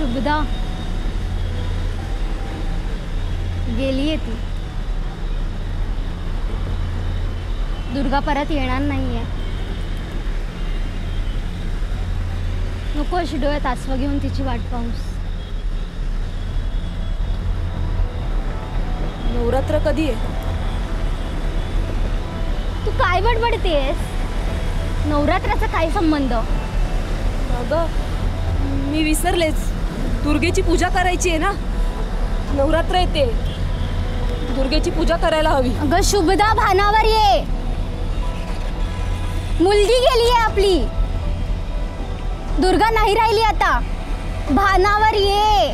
शुभदा गेलीये ती. दुर्गा परत येणार नाहीये. नको अशी डोळ्यात आसवं घेऊन तिची वाट पाहूस. नवरात्र कधी आहे? तू काय बडबडतेस? नवरात्राचा काय संबंध? अगं मी विसरलेच. दुर्गेची पूजा करायची आहे ना. नवरात्र येते. दुर्गेची पूजा करायला हवी. अगं शुभदा भानावर ये. मुलगी गेली आहे आपली. दुर्गा नाही राहिली आता. भानावर ये.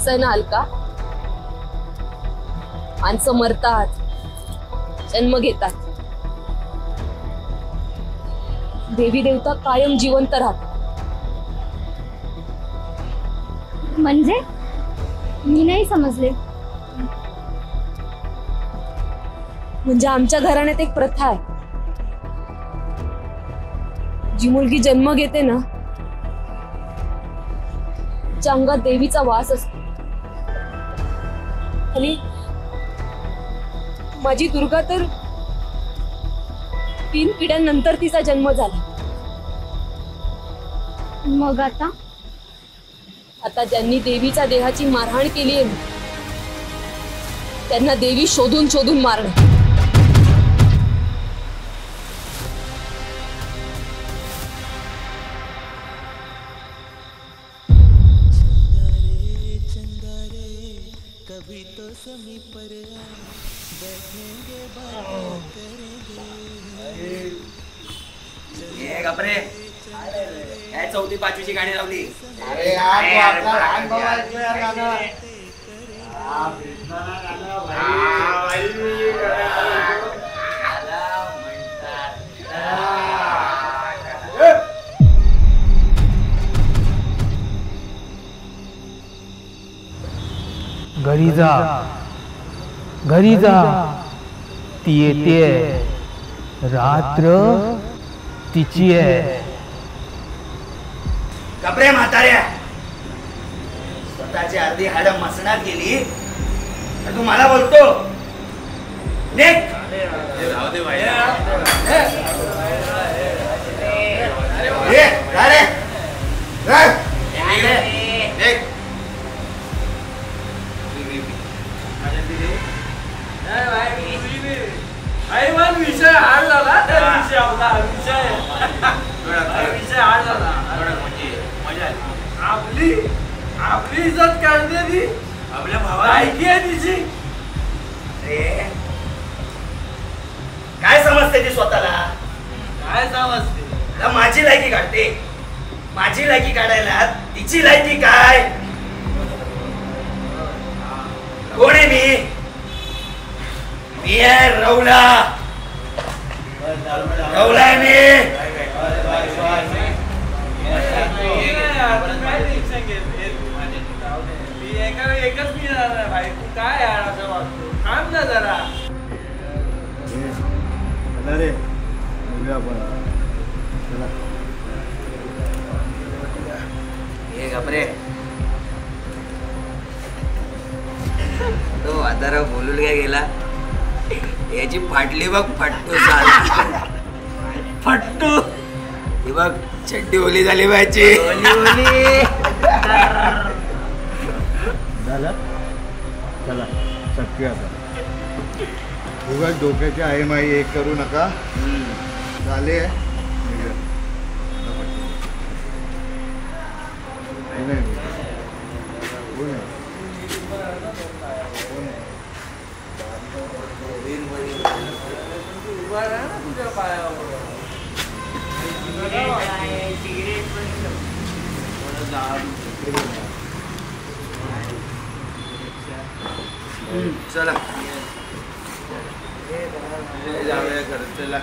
सण हलका माणसं मरतात, जन्म घेतात. देवी देवता कायम जिवंत राहतात. म्हणजे मी नाही समजले. म्हणजे आमच्या घराण्यात एक प्रथा आहे. जी मुलगी जन्म घेते ना, तिच्या अंगात देवीचा वास असतो. आणि माझी दुर्गा तर 3 पिढ्यांनंतर तिचा जन्म झाला. मग आता ज्यांनी देवीच्या देहाची मारहाण केली आहे त्यांना देवी शोधून शोधून मारणं. कभी तो समी पर बैठेंगे बातें करेंगे. ये गपरे काय 4थी 5वीची गाणी लावली. अरे यार तो आपला लहान भाऊ आहे यार गाणं. हा भेटताना गाणं भाई. घरी जा, घरी जा. ती येते. रात्र तिची आहे. गपरे म्हाताऱ्या, स्वतःची अर्धी हाडं मसणात गेली तू मला बोलतो. विषय हार्ड झाला. विषय आपला विषय हार्ड झाला. आपली इज्जत काढते ती. आपल्या भावाला ऐकी आहे तिची. काय समजते ती स्वतःला? काय समजते? माझी लायकी काढते. माझी लायकी काढायला तिची लायकी काय? कोण आहे मी? मी आहे रवला. रवला आहे मी. एकच मी भाई. तू काय यार असं वाटतो? थांब ना जरा. रे आपण चला. हे गपरे तो आधार बोलून काय गेला. याची फाटली बघ. फट्टू साला. फट्टू. ही बघ चड्डी ओली झाली बायची. झालं. चला शक्य आता. उगाच डोक्याची आहे माई एक करू नका. झाले तुझ्या पायावर चला जाऊया खर्चला.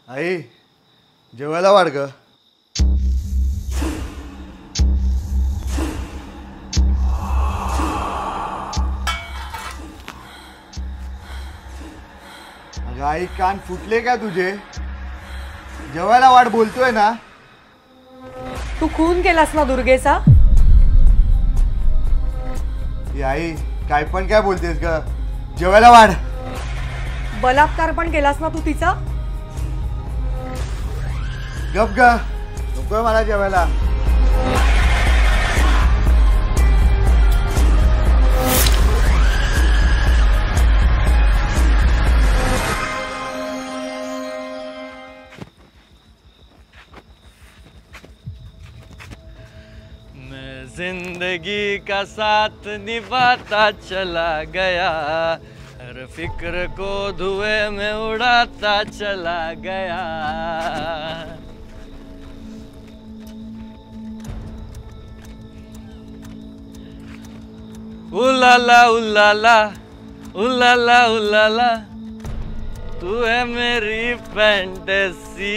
आई जेवायला वाढ ग. काही कान फुटले का तुझे? जेवायला वाट बोलतोय ना. तू खून केलास ना दुर्गेचा? आई काय पण काय बोलतेस ग? जेवायला वाढ. बलात्कार पण केलास ना तू तिचा? गप ग, नकोय मला जेवायला. जिंदगी का साथ निभाता चला गया, हर फिक्र को धुएं में उड़ाता चला गया. उलाला उलाला उलाला उलाला, तू है मेरी फैंटेसी.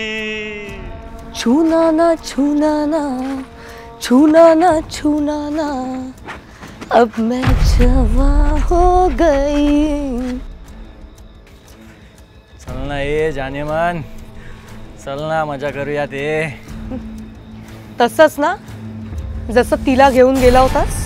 छूना ना छूना ना, छूना ना छूना ना, अब मैं जवा हो गई. चल ना ये जानेमान, चल ना मजा करूया ते. तसंच ना जसं तिला घेऊन गेला होतास.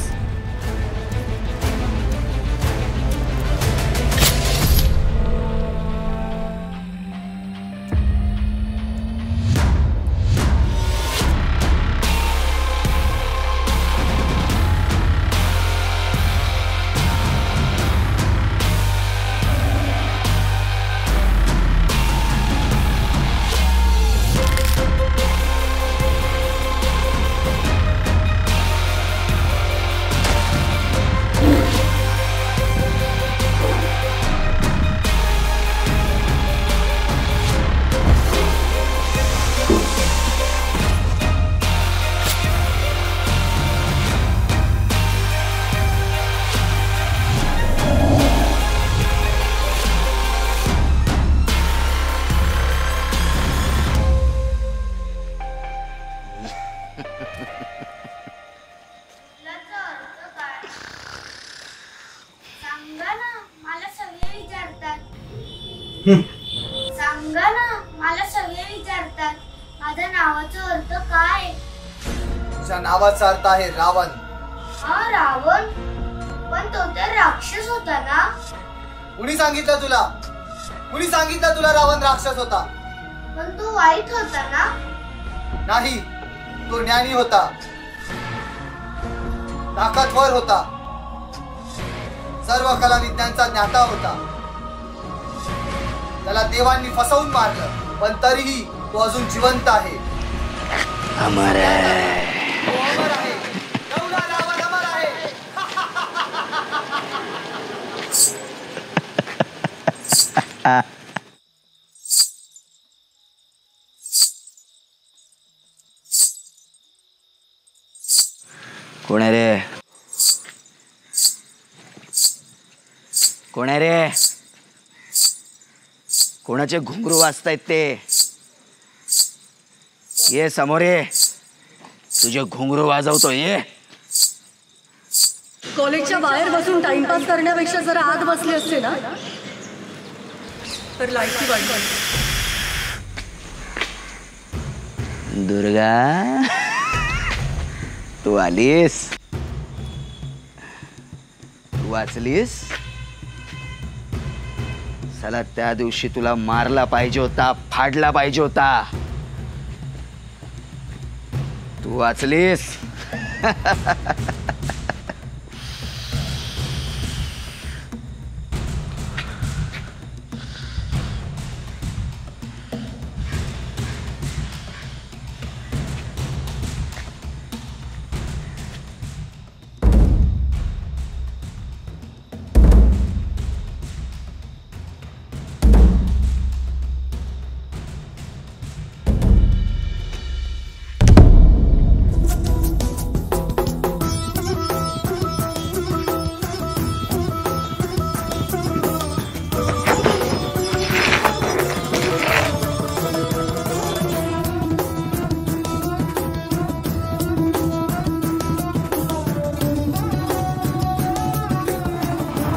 सांगा ना, मला सगळे विचारतात माझ्या नावाचा अर्थ काय? तुझ्या नावाचा अर्थ आहे रावण. हा रावण, पण तो तर राक्षस होता ना. कुणी सांगितलं तुला? कुणी सांगितलं तुला रावण राक्षस होता? पण तो वाईट होता ना. नाही, तो ज्ञानी होता, ताकदवर होता, सर्व कला विज्ञानचा ज्ञाता होता. त्याला देवांनी फसवून मारलं, पण तरीही तो अजून जिवंत आहे. अमर आहे. तो अमर आहे. एवढा रावण अमर आहे. कोण आहे रे? कोण आहे रे? कोणाचे घुंगरू वाजतायत ते? ये समोर ये, तुझे घुंगरू वाजवतो. ये. कॉलेजच्या बाहेर बसून टाइमपास करण्यापेक्षा जरा आत बसले असते ना तर लाईटची वाट. दुर्गा, तू आलीस, तू वाचलीस. चला, त्या दिवशी तुला मारला पाहिजे होता, फाडला पाहिजे होता. तू वाचलीस.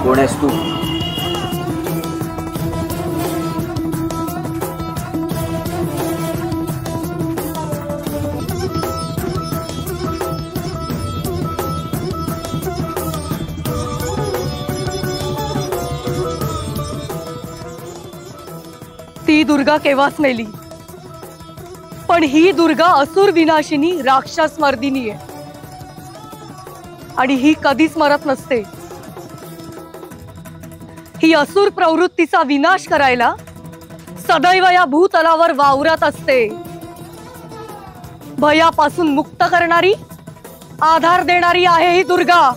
कोण आहेस तू? ही दुर्गा केव्हाच मेली, पण ही दुर्गा असुर विनाशिनी राक्षस मर्दिनी आहे आणि ही कधीच मरत नसते. ही असुर प्रवृत्तीचा विनाश करायला सदैव या भूतलावर वावरत असते. भयापासून मुक्त करणारी, आधार देणारी आहे ही दुर्गा.